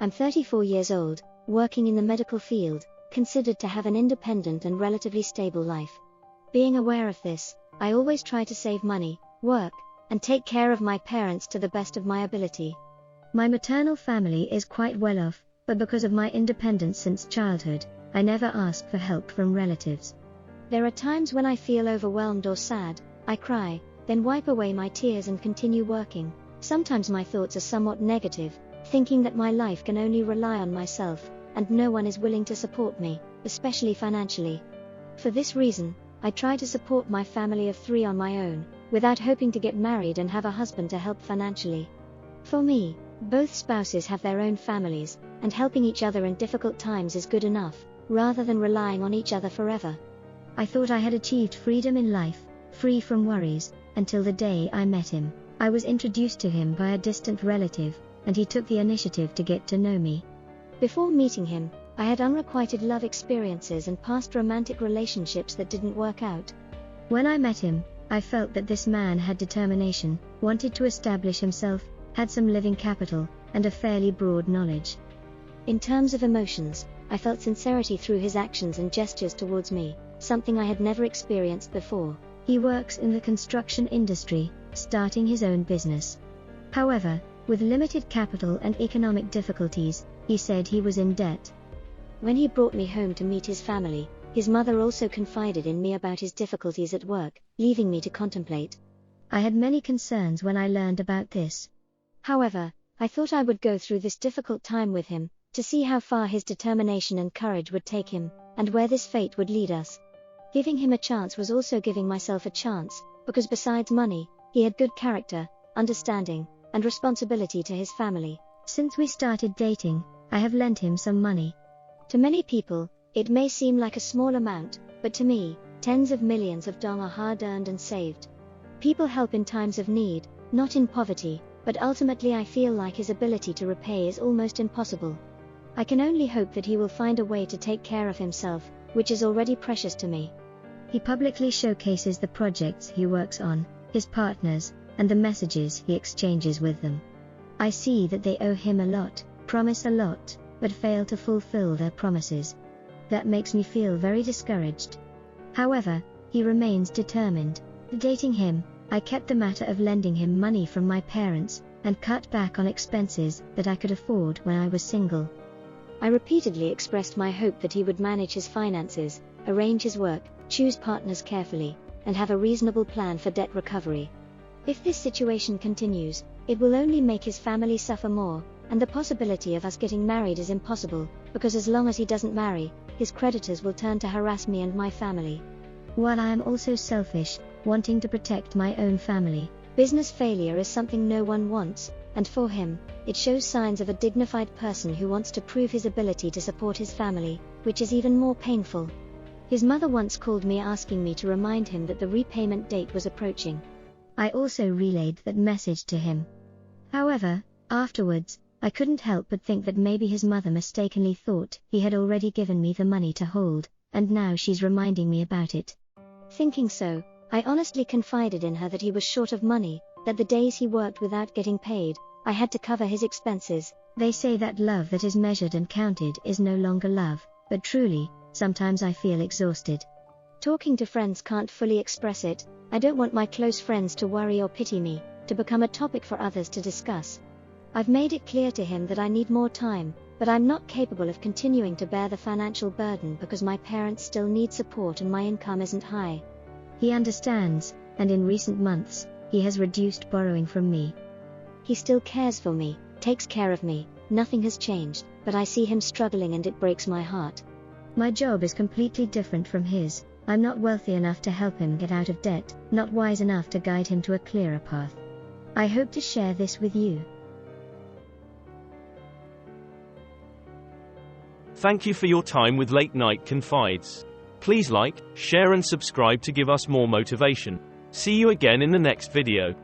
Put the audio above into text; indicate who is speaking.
Speaker 1: I'm 34 years old, working in the medical field, considered to have an independent and relatively stable life. Being aware of this, I always try to save money, work, and take care of my parents to the best of my ability. My maternal family is quite well off, but because of my independence since childhood, I never ask for help from relatives. There are times when I feel overwhelmed or sad, I cry, then wipe away my tears and continue working. Sometimes my thoughts are somewhat negative, thinking that my life can only rely on myself, and no one is willing to support me, especially financially. For this reason, I try to support my family of 3 on my own, without hoping to get married and have a husband to help financially. For me, both spouses have their own families, and helping each other in difficult times is good enough, rather than relying on each other forever. I thought I had achieved freedom in life, free from worries, until the day I met him. I was introduced to him by a distant relative, and he took the initiative to get to know me. Before meeting him, I had unrequited love experiences and past romantic relationships that didn't work out. When I met him, I felt that this man had determination, wanted to establish himself, had some living capital, and a fairly broad knowledge. In terms of emotions, I felt sincerity through his actions and gestures towards me, something I had never experienced before. He works in the construction industry, starting his own business. However, with limited capital and economic difficulties, he said he was in debt. When he brought me home to meet his family, his mother also confided in me about his difficulties at work, leaving me to contemplate. I had many concerns when I learned about this. However, I thought I would go through this difficult time with him, to see how far his determination and courage would take him, and where this fate would lead us. Giving him a chance was also giving myself a chance, because besides money, he had good character, understanding, and responsibility to his family. Since we started dating, I have lent him some money. To many people, it may seem like a small amount, but to me, tens of millions of dong are hard-earned and saved. People help in times of need, not in poverty, but ultimately I feel like his ability to repay is almost impossible. I can only hope that he will find a way to take care of himself, which is already precious to me. He publicly showcases the projects he works on, his partners, and the messages he exchanges with them. I see that they owe him a lot, promise a lot, but fail to fulfill their promises. That makes me feel very discouraged. However, he remains determined. Dating him, I kept the matter of lending him money from my parents, and cut back on expenses that I could afford when I was single. I repeatedly expressed my hope that he would manage his finances, arrange his work, choose partners carefully, and have a reasonable plan for debt recovery. If this situation continues, it will only make his family suffer more, and the possibility of us getting married is impossible, because as long as he doesn't marry, his creditors will turn to harass me and my family. While I am also selfish, wanting to protect my own family, business failure is something no one wants, and for him, it shows signs of a dignified person who wants to prove his ability to support his family, which is even more painful. His mother once called me asking me to remind him that the repayment date was approaching. I also relayed that message to him. However, afterwards, I couldn't help but think that maybe his mother mistakenly thought he had already given me the money to hold, and now she's reminding me about it. Thinking so, I honestly confided in her that he was short of money, that the days he worked without getting paid, I had to cover his expenses. They say that love that is measured and counted is no longer love, but truly, sometimes I feel exhausted. Talking to friends can't fully express it. I don't want my close friends to worry or pity me, to become a topic for others to discuss. I've made it clear to him that I need more time, but I'm not capable of continuing to bear the financial burden because my parents still need support and my income isn't high. He understands, and in recent months, he has reduced borrowing from me. He still cares for me, takes care of me, nothing has changed, but I see him struggling and it breaks my heart. My job is completely different from his. I'm not wealthy enough to help him get out of debt, not wise enough to guide him to a clearer path. I hope to share this with you.
Speaker 2: Thank you for your time with Late Night Confides. Please like, share and subscribe to give us more motivation. See you again in the next video.